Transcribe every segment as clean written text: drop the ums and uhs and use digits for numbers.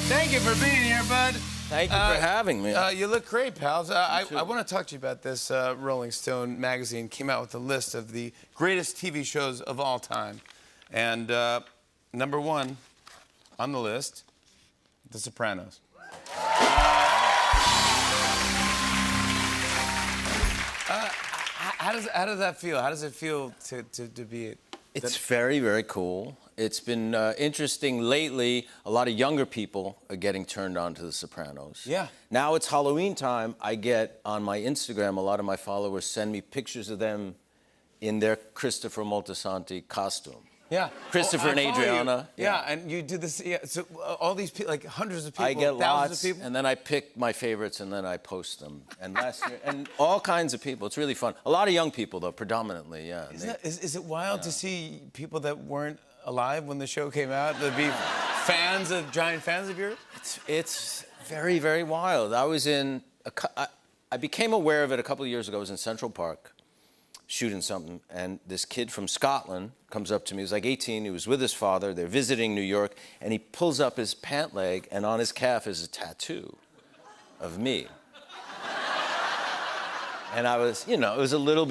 Thank you for being here, bud. Thank you for having me. You look great, pals. I want to talk to you about this. Rolling Stone magazine came out with a list of the greatest TV shows of all time. And number one on the list, The Sopranos. How does that feel? How does it feel to be it? It's very, very cool. It's been interesting lately. A lot of younger people are getting turned on to The Sopranos. Yeah. Now it's Halloween time. I get on my Instagram, a lot of my followers send me pictures of them in their Christopher Moltisanti costume. Yeah. Christopher and Adriana. Yeah, and you do this. Yeah, so all these people, like hundreds of people, I get thousands lots, of people. and then I pick my favorites, and then I post them. And last year, and all kinds of people. It's really fun. A lot of young people, though, predominantly. Yeah. Is it wild to see people that weren't alive when the show came out to be fans of giant fans of yours? It's very, very wild. I became aware of it a couple of years ago. I was in Central Park shooting something, and this kid from Scotland comes up to me. He was like 18. He was with his father. They're visiting New York, and he pulls up his pant leg, and on his calf is a tattoo of me. And I was, it was a little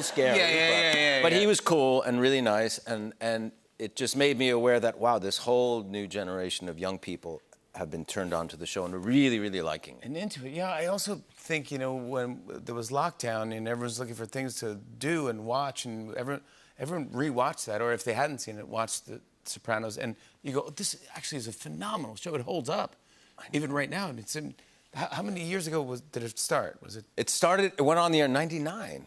scary. But he was cool and really nice, and it just made me aware that, wow, this whole new generation of young people have been turned on to the show and are really, really liking it. And into it. Yeah, I also think, when there was lockdown and everyone's looking for things to do and watch, and everyone rewatched that, or if they hadn't seen it, watched The Sopranos, and you go, this actually is a phenomenal show. It holds up, even right now. And it's in, how many years ago did it start? It went on the air in 99.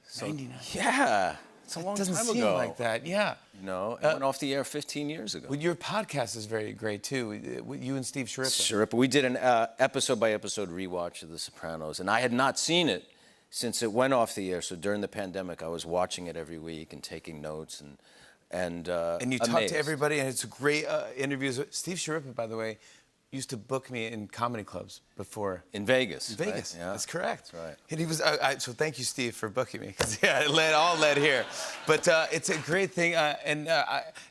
So, 99? Yeah. It's a long time ago. It doesn't seem like that, yeah. It went off the air 15 years ago. Well, your podcast is very great, too. You and Steve Schirripa. We did an episode-by-episode rewatch of The Sopranos, and I had not seen it since it went off the air. So during the pandemic, I was watching it every week and taking notes and you talk to everybody, and it's great interviews. Steve Schirripa, by the way, used to book me in comedy clubs before. In Vegas. In Vegas, right? Yeah. That's correct. That's right. And he was, so thank you, Steve, for booking me, because it all led here. But it's a great thing,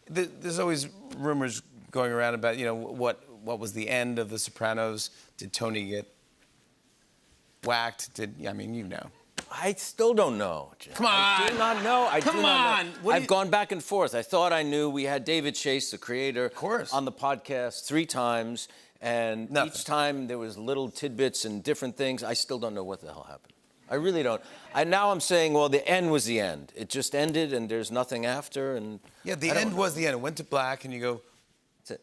there's always rumors going around about, what was the end of The Sopranos? Did Tony get whacked? I still don't know, Jim. Come on. I do not know. Come on. I've gone back and forth. I thought I knew. We had David Chase, the creator, on the podcast 3 times. And each time there was little tidbits and different things. I still don't know what the hell happened. I really don't. Now I'm saying, well, the end was the end. It just ended, and there's nothing after. And yeah, the end was the end. It went to black, and you go, that's it.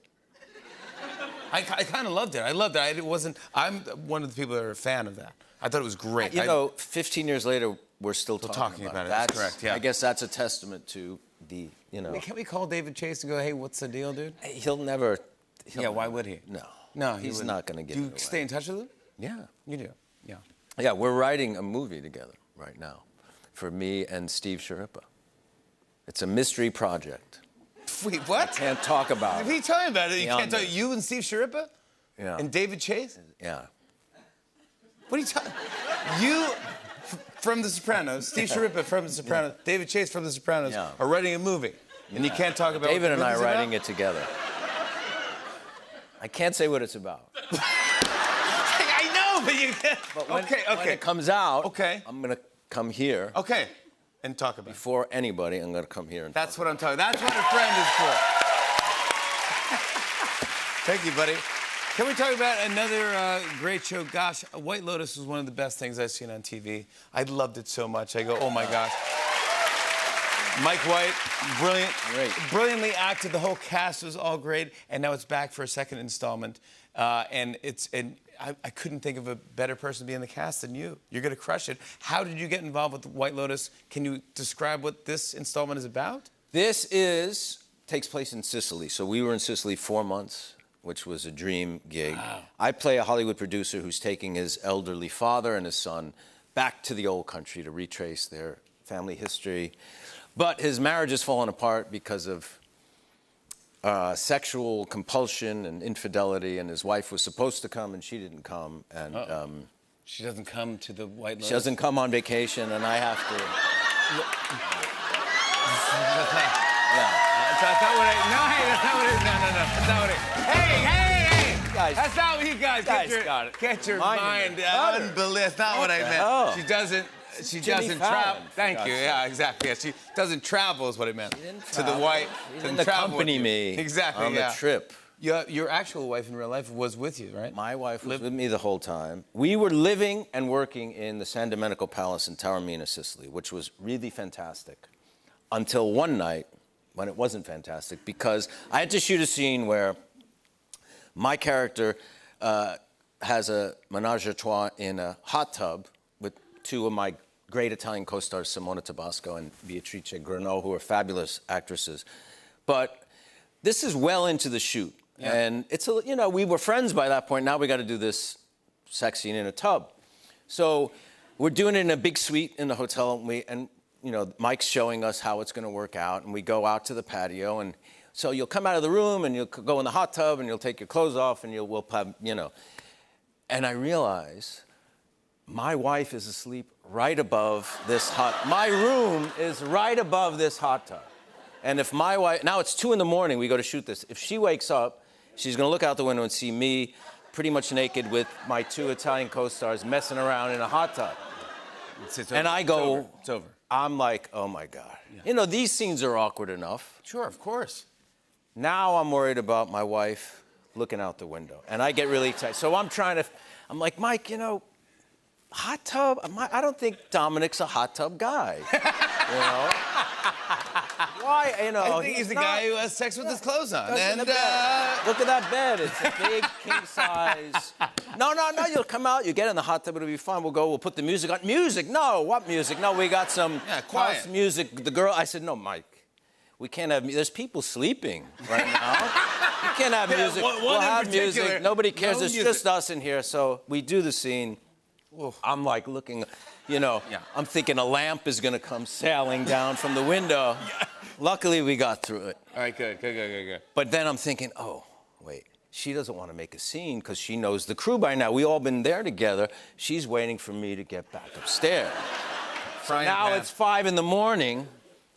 I kind of loved it. I loved it. I'm one of the people that are a fan of that. I thought it was great. 15 years later, we're still talking about it. That's correct, yeah. I guess that's a testament to the, Can't we call David Chase and go, hey, what's the deal, dude? He'll never... Why would he? No, he's not going to give it away. Do you stay in touch with him? Yeah. You do? Yeah. Yeah, we're writing a movie together right now for me and Steve Schirripa. It's a mystery project. Wait, what? I can't talk about it. What are you talking about? You can't talk. You and Steve Schirripa? Yeah. And David Chase? Yeah. What are you talking? You from The Sopranos, Steve Schirripa from The Sopranos, David Chase from The Sopranos are writing a movie, and you can't talk about. David and I are writing it together. I can't say what it's about. I know, but you can't. But when it comes out, I'm gonna come here. Okay. And talk about it. Before anybody, I'm gonna come here and That's what I'm talking. That's what a friend is for. Thank you, buddy. Can we talk about another great show? Gosh, White Lotus was one of the best things I've seen on TV. I loved it so much. I go, oh my gosh. Mike White, brilliant. Great. Brilliantly acted. The whole cast was all great. And now it's back for a second installment. And I couldn't think of a better person to be in the cast than you. You're going to crush it. How did you get involved with White Lotus? Can you describe what this installment is about? This takes place in Sicily. So we were in Sicily 4 months, which was a dream gig. Wow. I play a Hollywood producer who's taking his elderly father and his son back to the old country to retrace their family history. But his marriage has fallen apart because of sexual compulsion and infidelity, and his wife was supposed to come, and she didn't come. And she doesn't come to the White Lotus? She doesn't come on vacation, and I have to... That's not what it... No, hey, that's not what it... No. That's not what it... Hey! Guys, That's not what you guys got it. Get your Mind mind under. unbelievable. That's not what I the meant. hell? She doesn't. She Jimmy doesn't Fallon, travel. for Thank God's you. sake. Yeah, exactly. Yeah, she doesn't travel is what I meant. To the white. She didn't didn't travel with accompany you. me Exactly. on yeah. the trip. Your actual wife in real life was with you, right? My wife was with me the whole time. We were living and working in the San Domenico Palace in Taormina, Sicily, which was really fantastic. Until one night when it wasn't fantastic, because I had to shoot a scene where my character has a menage a trois in a hot tub with two of my great Italian co-stars, Simona Tabasco and Beatrice Grano, who are fabulous actresses. But this is well into the shoot. Yeah. And it's, we were friends by that point. Now we got to do this sex scene in a tub. So we're doing it in a big suite in the hotel, and Mike's showing us how it's going to work out, and we go out to the patio, and so you'll come out of the room, and you'll go in the hot tub, and you'll take your clothes off, and we'll have, And I realize my wife is asleep right above this my room is right above this hot tub. And if my wife, now it's 2 a.m, we go to shoot this. If she wakes up, she's going to look out the window and see me pretty much naked with my 2 Italian co-stars messing around in a hot tub. And I go, it's over. I'm like, oh my God. Yeah. These scenes are awkward enough. Sure, of course. Now I'm worried about my wife looking out the window. And I get really tight. So I'm like, Mike, hot tub? I don't think Dominic's a hot tub guy. Why? I think he's the guy who has sex with his clothes on. And look at that bed. It's a big king size. No. You'll come out. You get in the hot tub. It'll be fun. We'll put the music on. Music? No. What music? No, we got some house music. The girl. I said, no, Mike. We can't have. There's people sleeping right now. You can't have music. We'll have music. Nobody cares. It's just us in here. So we do the scene. I'm like looking, I'm thinking a lamp is going to come sailing down from the window. Luckily, we got through it. All right, good. But then I'm thinking, oh, wait, she doesn't want to make a scene because she knows the crew by now. We all been there together. She's waiting for me to get back upstairs. So now it's 5 a.m.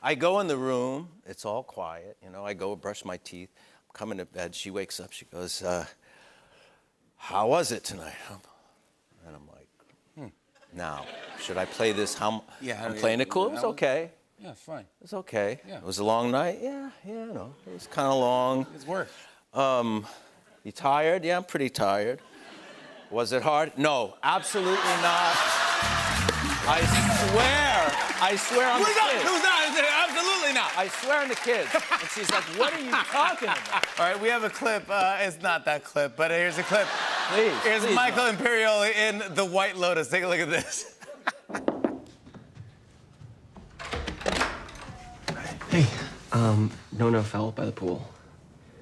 I go in the room. It's all quiet. I go brush my teeth. I'm coming to bed. She wakes up. She goes, how was it tonight? And I'm like, now, should I play this? I'm playing it cool. It was okay. Yeah, fine. It was okay. Yeah. It was a long night. Yeah, it was kind of long. It's work. You tired? Yeah, I'm pretty tired. Was it hard? No, absolutely not. I swear on the kids. Who's not? Absolutely not. I swear on the kids. And she's like, what are you talking about? All right, we have a clip. It's not that clip, but here's a clip. Please. Here's Michael Imperioli in The White Lotus. Take a look at this. Hey, Nono fell by the pool.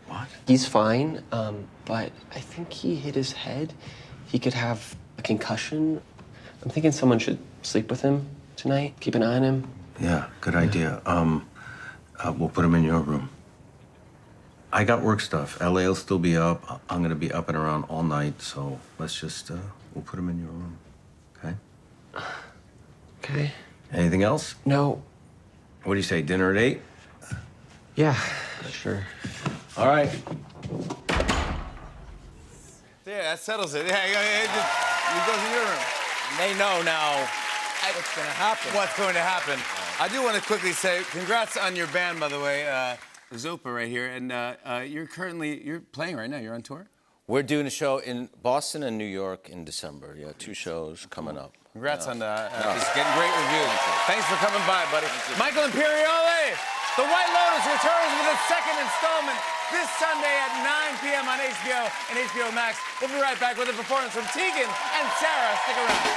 What? He's fine, but I think he hit his head. He could have a concussion. I'm thinking someone should sleep with him tonight. Keep an eye on him. Yeah, good idea. We'll put him in your room. I got work stuff. LA will still be up. I'm gonna be up and around all night, so let's just, we'll put him in your room, okay? Okay. Anything else? No. What do you say, dinner at 8? Yeah, sure. All right. Yeah, that settles it. Yeah, he goes in your room. They know now what's going to happen. What's going to happen. I do want to quickly say, congrats on your band, by the way, Zopa right here. And you're playing right now. You're on tour? We're doing a show in Boston and New York in December. Yeah, 2 shows coming up. Congrats on just getting great reviews. Thanks for coming by, buddy. Michael Imperioli, The White Lotus returns with its second installment this Sunday at 9 p.m. on HBO and HBO Max. We'll be right back with a performance from Tegan and Sarah. Stick around.